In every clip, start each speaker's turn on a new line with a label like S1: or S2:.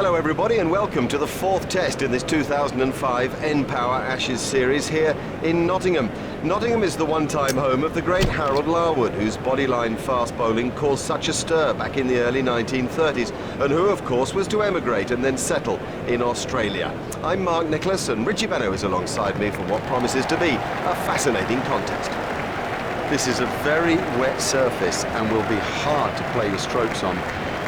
S1: Hello everybody and welcome to the fourth test in this 2005 NPower Ashes series here in Nottingham. Nottingham is the one-time home of the great Harold Larwood, whose bodyline fast bowling caused such a stir back in the early 1930s, and who of course was to emigrate and then settle in Australia. I'm Mark Nicholas and Richie Benno is alongside me for what promises to be a fascinating contest.
S2: This is a very wet surface and will be hard to play your strokes on.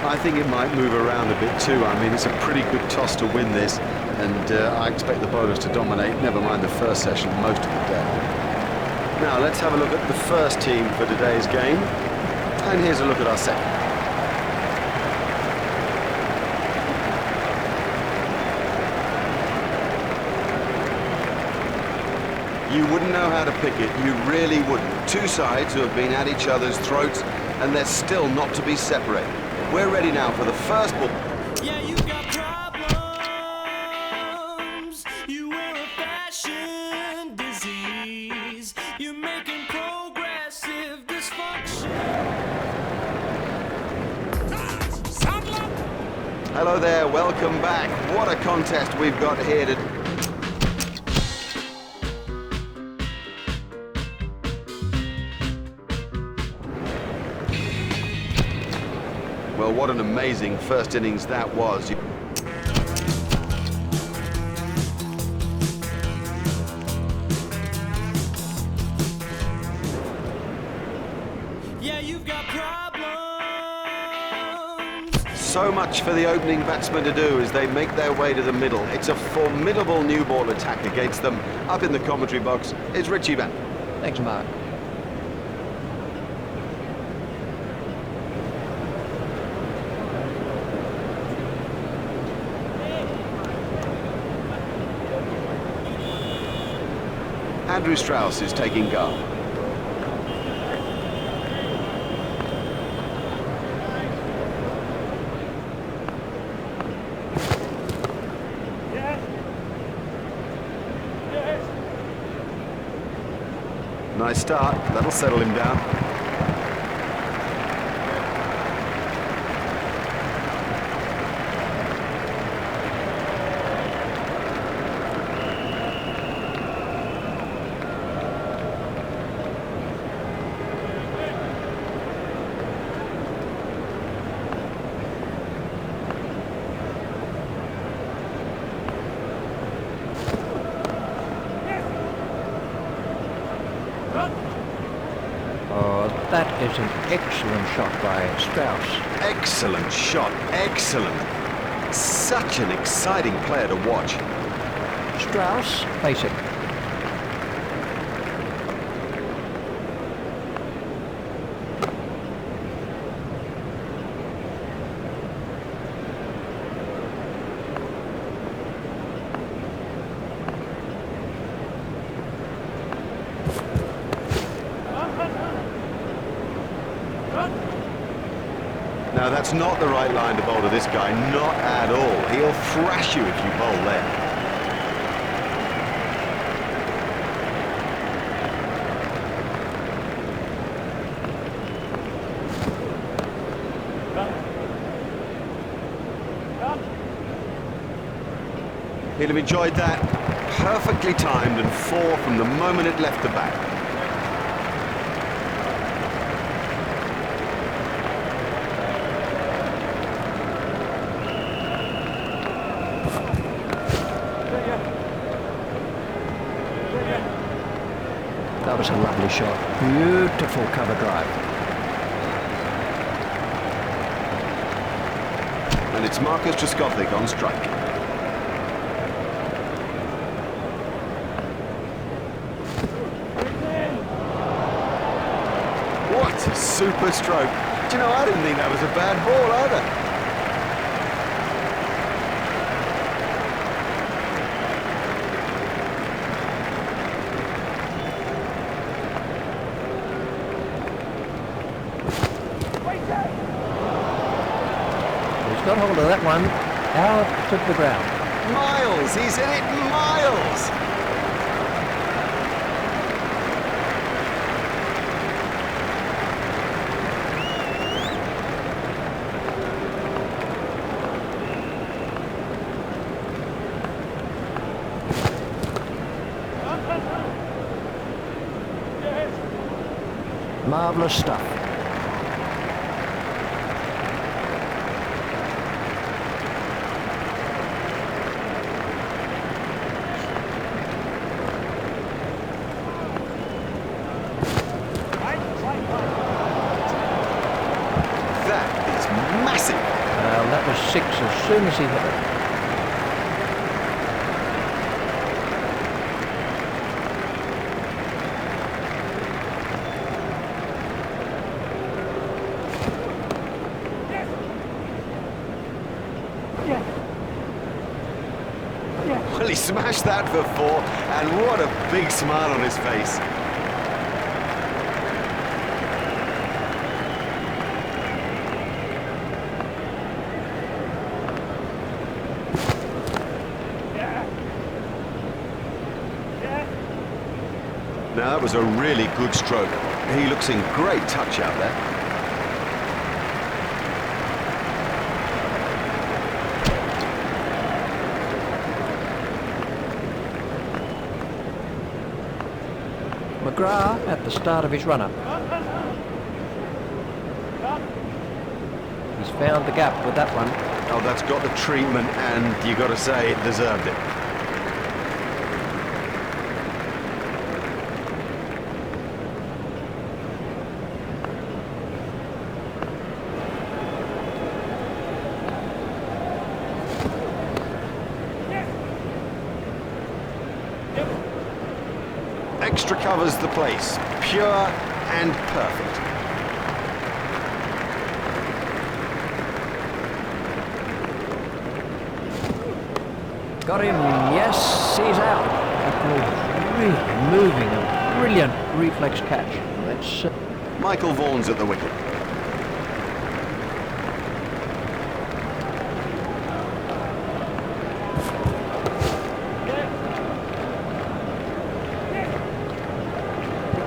S2: I think it might move around a bit too. I mean, it's a pretty good toss to win this, and I expect the bowlers to dominate, never mind the first session, most of the day. Now, let's have a look at the first team for today's game, and here's a look at our second.
S1: You wouldn't know how to pick it, you really wouldn't. Two sides who have been at each other's throats, and they're still not to be separated. We're ready now for the first ball.
S3: Yeah, you got problems. You wear a fashion disease. You're making progressive dysfunction.
S1: Hello there, welcome back. What a contest we've got here today. Well, what an amazing first innings that was.
S3: Yeah, you've got problems.
S1: So much for the opening batsmen to do as they make their way to the middle. It's a formidable new ball attack against them. Up in the commentary box is Richie Benno.
S4: Thanks, Mark.
S1: Andrew Strauss is taking guard. Nice start, that'll settle him down.
S4: Oh, that is an excellent shot by Strauss.
S1: Excellent shot, excellent. Such an exciting player to watch.
S4: Strauss facing.
S1: Now that's not the right line to bowl to this guy, not at all. He'll thrash you if you bowl there. He'll have enjoyed that. Perfectly timed and four from the moment it left the bat.
S4: That was a lovely shot. Beautiful cover drive.
S1: And it's Marcus Trescothick on strike. What a super stroke. Do you know, I didn't think that was a bad ball either.
S4: He's got hold of that one. Out to the ground.
S1: Miles, he's in it, Miles!
S4: Marvellous stuff.
S1: That is massive.
S4: Well, that was 6 as soon as he hit it.
S1: Well, he smashed that for 4, and what a big smile on his face. Now, that was a really good stroke. He looks in great touch out there.
S4: McGrath at the start of his run-up. He's found the gap with that one.
S1: Oh, that's got the treatment, and you got to say it deserved it. Extra covers the place, pure and perfect.
S4: Got him, yes, he's out. That ball really moving, a brilliant reflex catch. That's
S1: Michael Vaughan's at the wicket.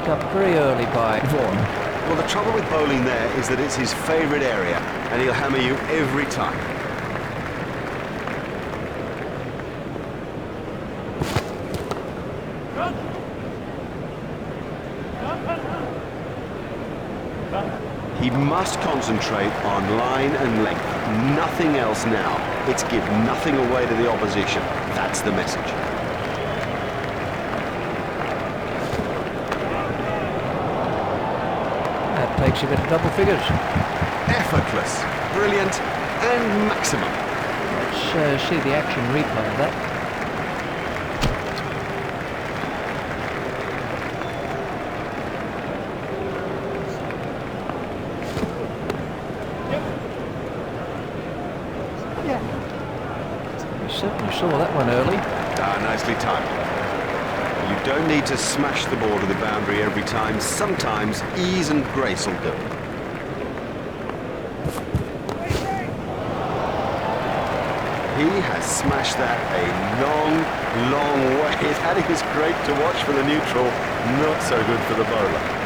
S4: picked up very early by Vaughan.
S1: Well, the trouble with bowling there is that it's his favourite area, and he'll hammer you every time. He must concentrate on line and length, nothing else now. It's give nothing away to the opposition. That's the message.
S4: That takes him into double figures.
S1: Effortless, brilliant, and maximum.
S4: Let's see the action replay of that. We certainly saw that one early.
S1: Ah, nicely timed. You don't need to smash the ball to the boundary every time. Sometimes ease and grace will do. He has smashed that a long, long way. That is great to watch for the neutral, not so good for the bowler.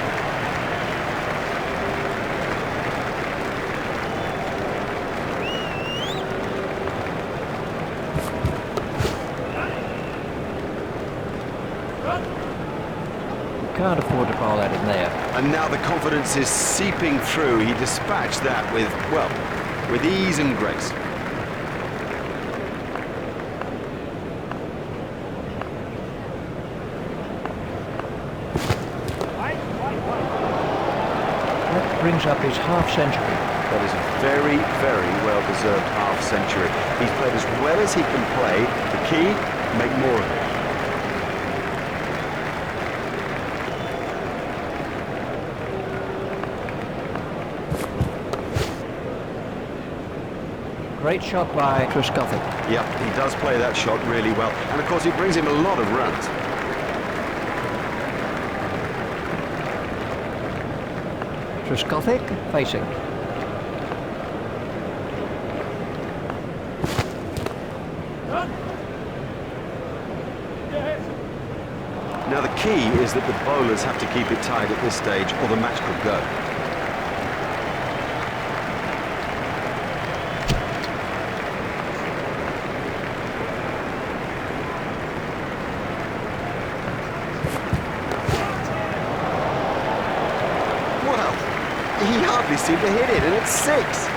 S4: Can't afford to bowl that in there.
S1: And now the confidence is seeping through. He dispatched that with, well, with ease and grace.
S4: That brings up his half-century.
S1: That is a very, very well-deserved half-century. He's played as well as he can play. The key, make more of it.
S4: Great shot by Trescothick.
S1: Yep, he does play that shot really well. And of course, it brings him a lot of runs.
S4: Trescothick facing.
S1: Now, the key is that the bowlers have to keep it tight at this stage, or the match could go. What seem to hit it, and it's 6.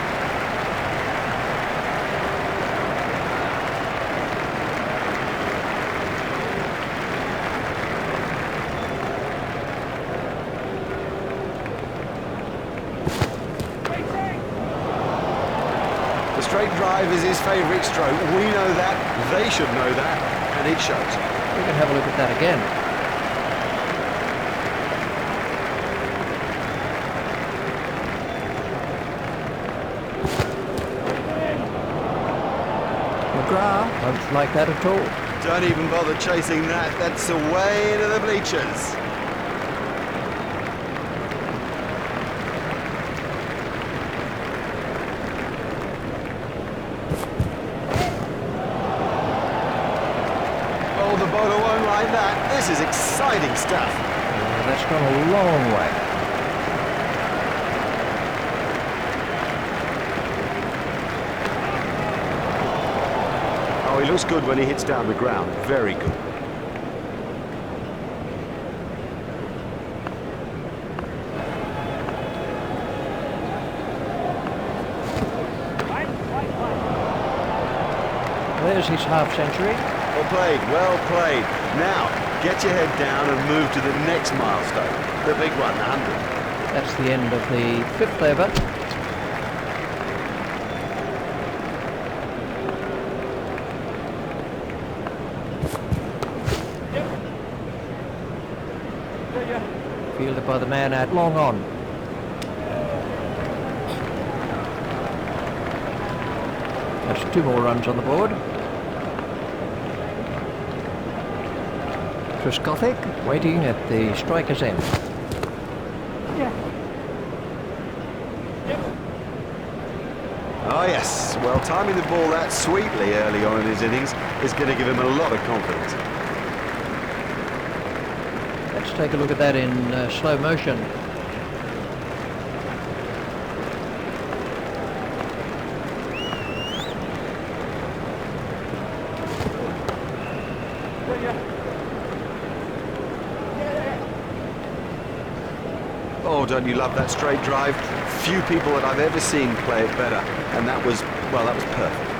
S1: The straight drive is his favourite stroke. We know that, they should know that, and it shows.
S4: We can have a look at that again. McGrath won't like that at all.
S1: Don't even bother chasing that. That's away into the bleachers. Oh, the bowler won't like that. This is exciting stuff.
S4: That's gone a long way.
S1: Oh, he looks good when he hits down the ground. Very good.
S4: There's his half century.
S1: Well played, well played. Now, get your head down and move to the next milestone. The big one, the 100.
S4: That's the end of the 5th over. Fielded by the man at long on. That's 2 more runs on the board. Gothic waiting at the striker's end.
S1: Oh yes, well timing the ball that sweetly early on in his innings is going to give him a lot of confidence.
S4: Let's take a look at that in slow motion.
S1: Oh, don't you love that straight drive? Few people that I've ever seen play it better, and that was, well, that was perfect.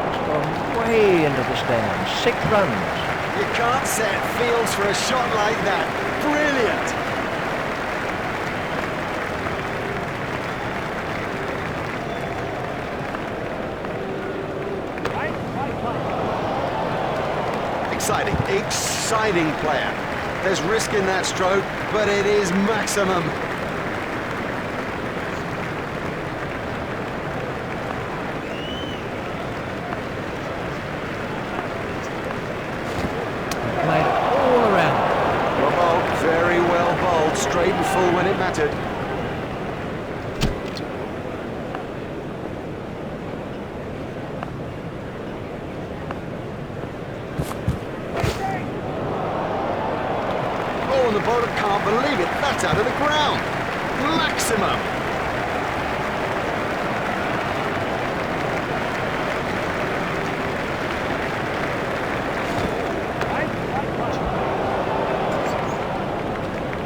S4: It's gone way into the stands. 6 runs.
S1: You can't set fields for a shot like that. Brilliant! Exciting player. There's risk in that stroke, but it is maximum.
S4: Played all around.
S1: Well bowled, very well bowled, straight and full when it mattered. Oh, and the bowler can't believe it. That's out of the ground. Maximum.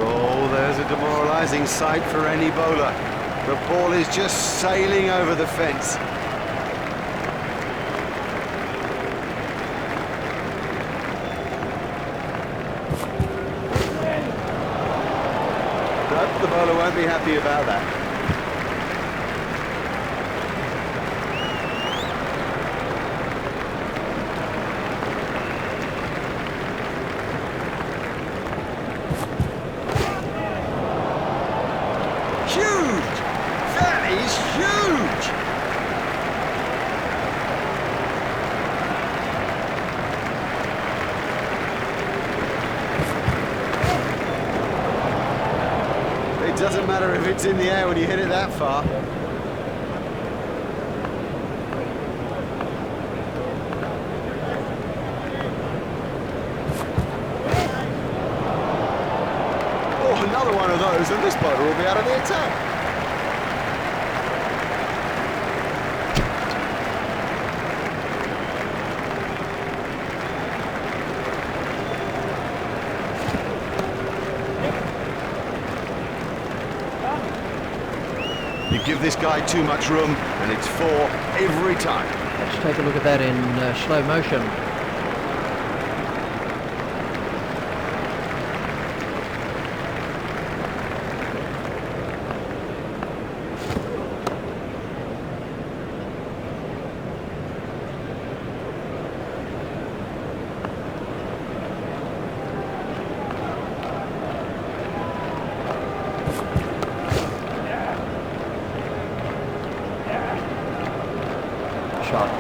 S1: Oh, there's a demoralising sight for any bowler. The ball is just sailing over the fence. The bowler won't be happy about that. Huge! That is huge! It doesn't matter if it's in the air when you hit it that far. Oh, another one of those, and this bowler will be out of the attack. You give this guy too much room, and it's 4 every time.
S4: Let's take a look at that in slow motion.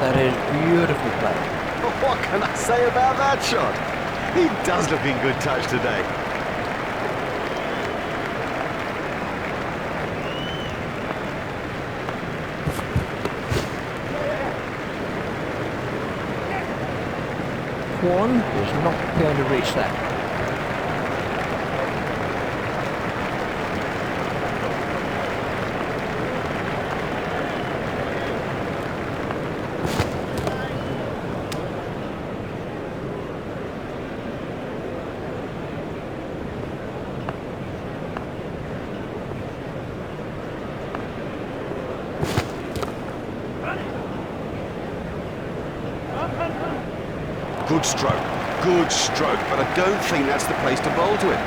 S4: That is beautifully played.
S1: What can I say about that shot? He does look in good touch today.
S4: M.Vaughan is not going to reach that.
S1: Good stroke, but I don't think that's the place to bowl to him.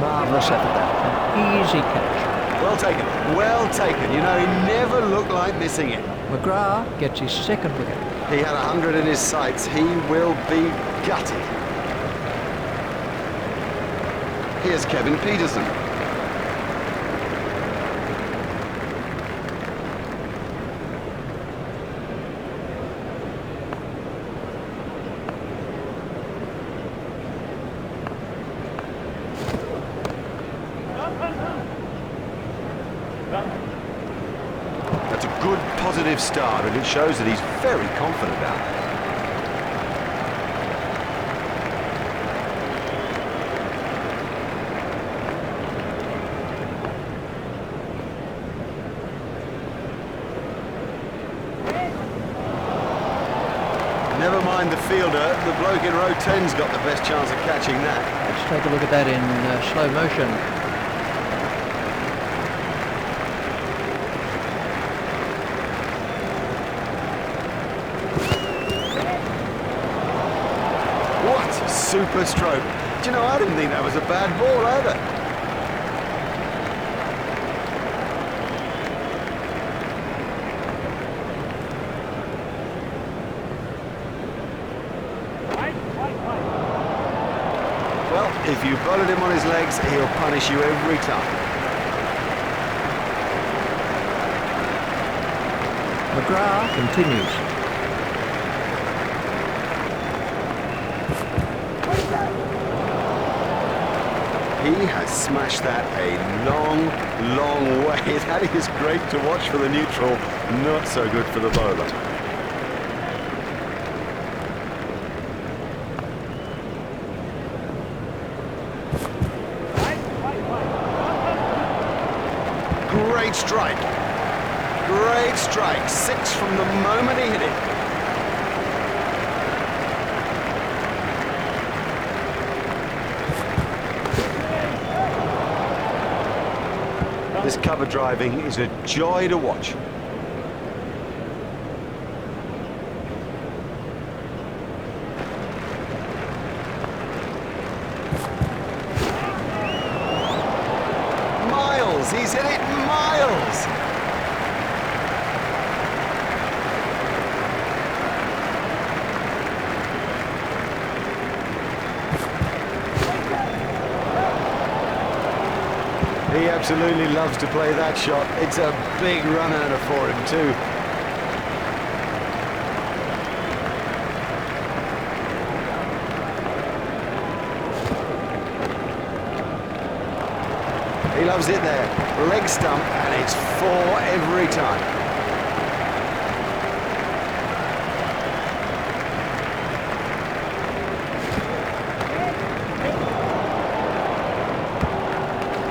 S4: Marvellous effort there. An easy catch.
S1: Well taken, well taken. You know, he never looked like missing it.
S4: McGrath gets his second wicket.
S1: He had 100 in his sights. He will be gutted. Here's K.Pietersen. That's a good, positive start, and it shows that he's very confident out there. Never mind the fielder, the bloke in row 10's got the best chance of catching that.
S4: Let's take a look at that in slow motion.
S1: What a super stroke. Do you know, I didn't think that was a bad ball either. Well, if you bowled him on his legs, he'll punish you every time.
S4: McGrath continues.
S1: He has smashed that a long, long way. That is great to watch for the neutral, not so good for the bowler. Great strike. Great strike. 6 from the moment he hit it. This cover driving is a joy to watch. Miles, he's hit it miles. He absolutely loves to play that shot. It's a big run earner for him too. He loves it there. Leg stump, and it's 4 every time.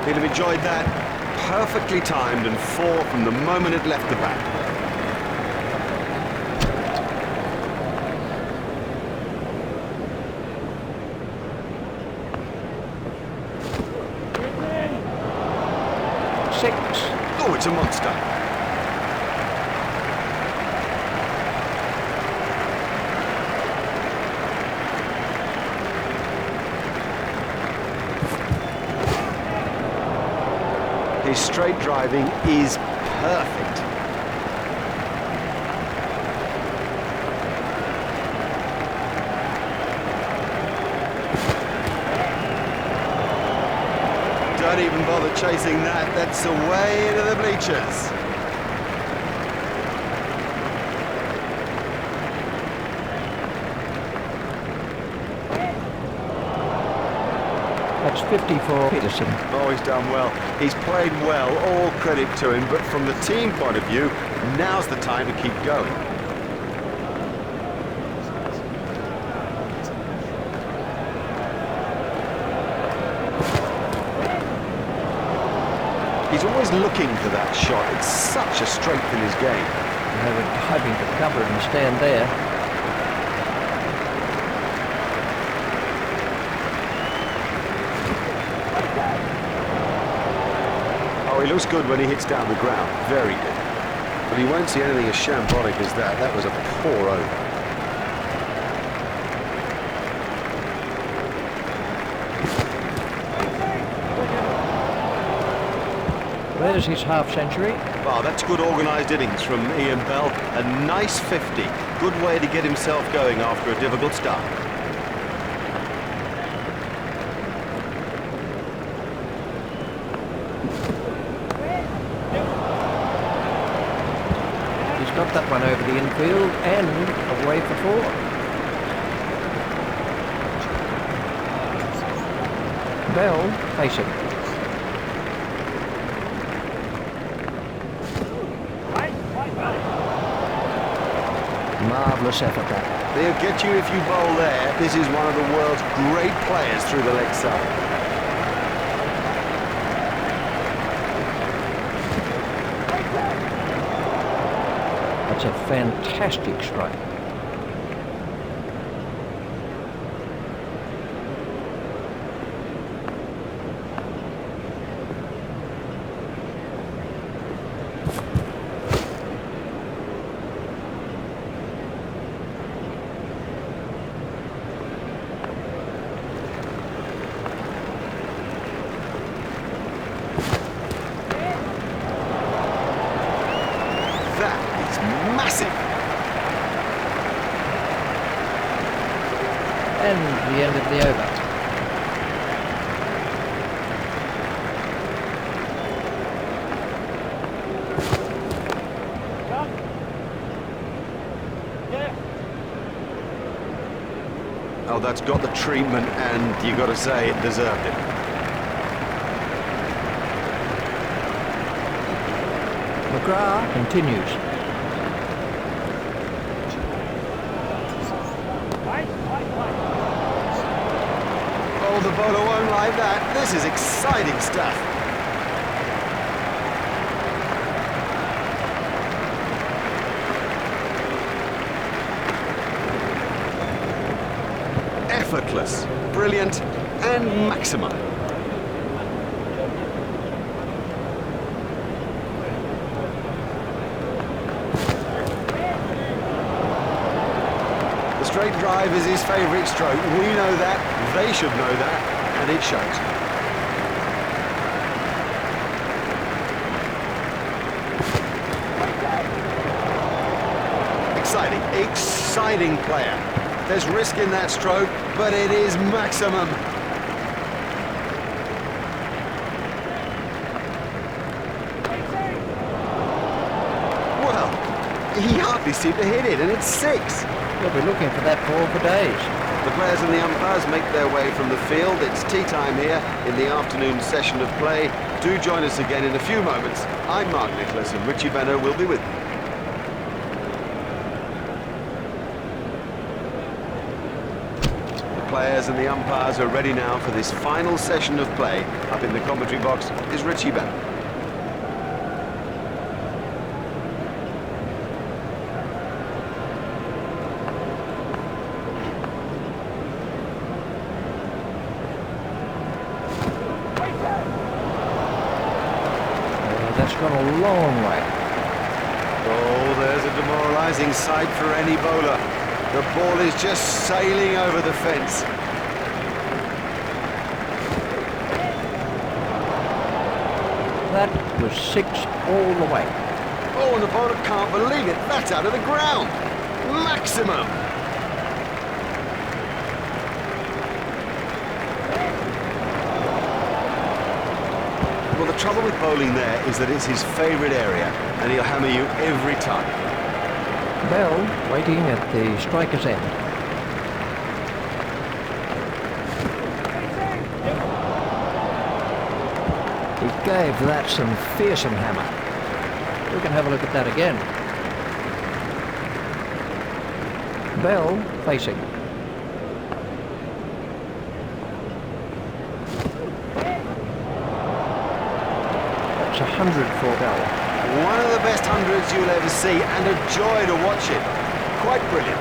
S1: He'll have enjoyed that perfectly timed and 4 from the moment it left the bat.
S4: Six.
S1: Oh, it's a monster. His straight driving is perfect. Don't even bother chasing that. That's away into the bleachers.
S4: That's 50 for Peterson.
S1: Oh, he's done well. He's played well, all credit to him, but from the team point of view, now's the time to keep going. He's always looking for that shot. It's such a strength in his game.
S4: They were diving to cover and stand there.
S1: Oh, he looks good when he hits down the ground. Very good.
S2: But he won't see anything as shambolic as that. That was a poor over.
S4: There's his half-century.
S1: Oh, that's good organised innings from I.Bell. A nice 50. Good way to get himself going after a difficult start.
S4: He's got that one over the infield and away for 4. Bell facing. Marvellous effort that.
S1: They'll get you if you bowl there. This is one of the world's great players through the leg side.
S4: That's a fantastic strike.
S1: Massive.
S4: And the end of the over.
S1: Oh, that's got the treatment, and you got to say it deserved it.
S4: McGrath continues.
S1: Oh, the bowler won't like that. This is exciting stuff. Effortless, brilliant, and maximum. The straight drive is his favourite stroke. We know that, they should know that, and it shows. Exciting, exciting player. There's risk in that stroke, but it is maximum. Well, he hardly seemed to hit it, and it's 6.
S4: We'll be looking for that ball for days.
S1: The players and the umpires make their way from the field. It's tea time here in the afternoon session of play. Do join us again in a few moments. I'm Mark Nicholas, and Richie Benner will be with you. The players and the umpires are ready now for this final session of play. Up in the commentary box is Richie Benner.
S4: That's gone a long way.
S2: Oh, there's a demoralising sight for any bowler. The ball is just sailing over the fence.
S4: That was 6 all the way.
S2: Oh, and the bowler can't believe it. That's out of the ground. Maximum. Well, the trouble with bowling there is that it's his favourite area, and he'll hammer you every time.
S4: Bell waiting at the striker's end. He gave that some fearsome hammer. We can have a look at that again. Bell facing. That's 100 for Bell.
S2: One of the best hundreds you'll ever see, and a joy to watch it. Quite brilliant.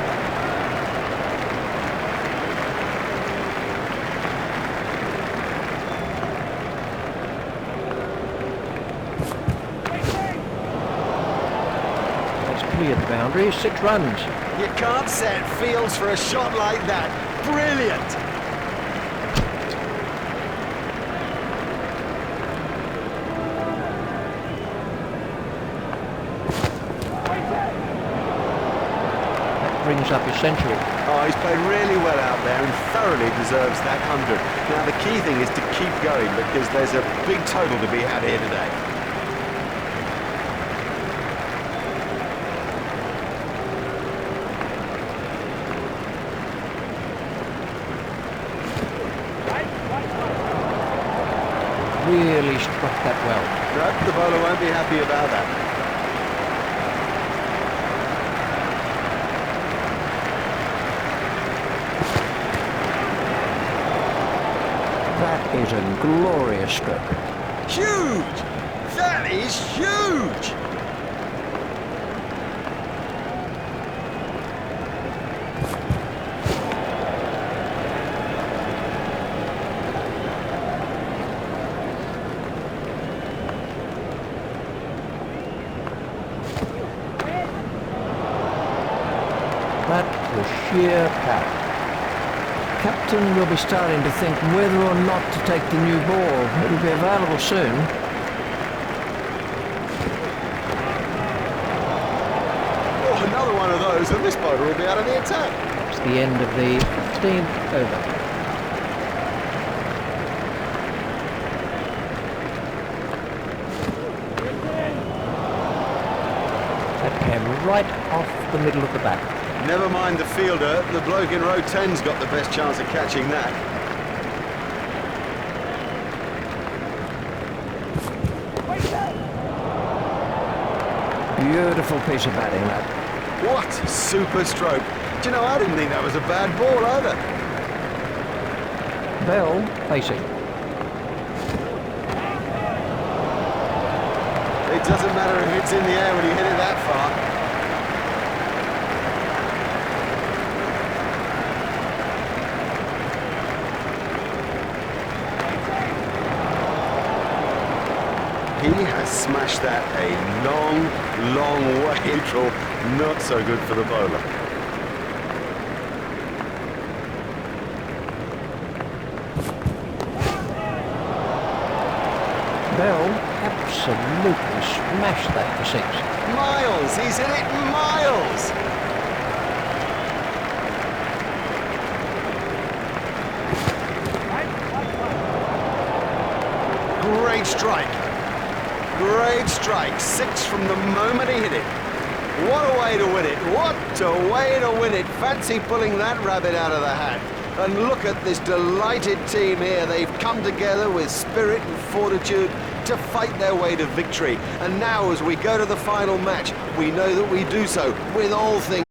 S4: That's cleared the boundary, 6 runs.
S2: You can't set fields for a shot like that. Brilliant.
S4: Brings up his century.
S2: Oh, he's played really well out there and thoroughly deserves that 100. Now, the key thing is to keep going because there's a big total to be had here today.
S4: Really struck that well.
S2: No, the bowler won't be happy about that.
S4: That is a glorious stroke.
S2: Huge! That is huge!
S4: That was sheer power. Captain will be starting to think whether or not to take the new ball. It'll be available soon.
S2: Oh, another one of those, and this bowler will be out of the attack.
S4: It's the end of the 15th over. That came right off the middle of the bat.
S2: Never mind the fielder, the bloke in row 10's got the best chance of catching that.
S4: Beautiful piece of batting, that.
S2: What a super stroke. Do you know, I didn't think that was a bad ball either.
S4: Bell facing.
S2: It doesn't matter if it's in the air when you hit it that far. He has smashed that a long, long way. Neutral, not so good for the bowler.
S4: Bell absolutely smashed that for 6.
S2: Miles, he's hit it miles! Great strike. Great strike. 6 from the moment he hit it. What a way to win it. What a way to win it. Fancy pulling that rabbit out of the hat. And look at this delighted team here. They've come together with spirit and fortitude to fight their way to victory. And now as we go to the final match, we know that we do so with all things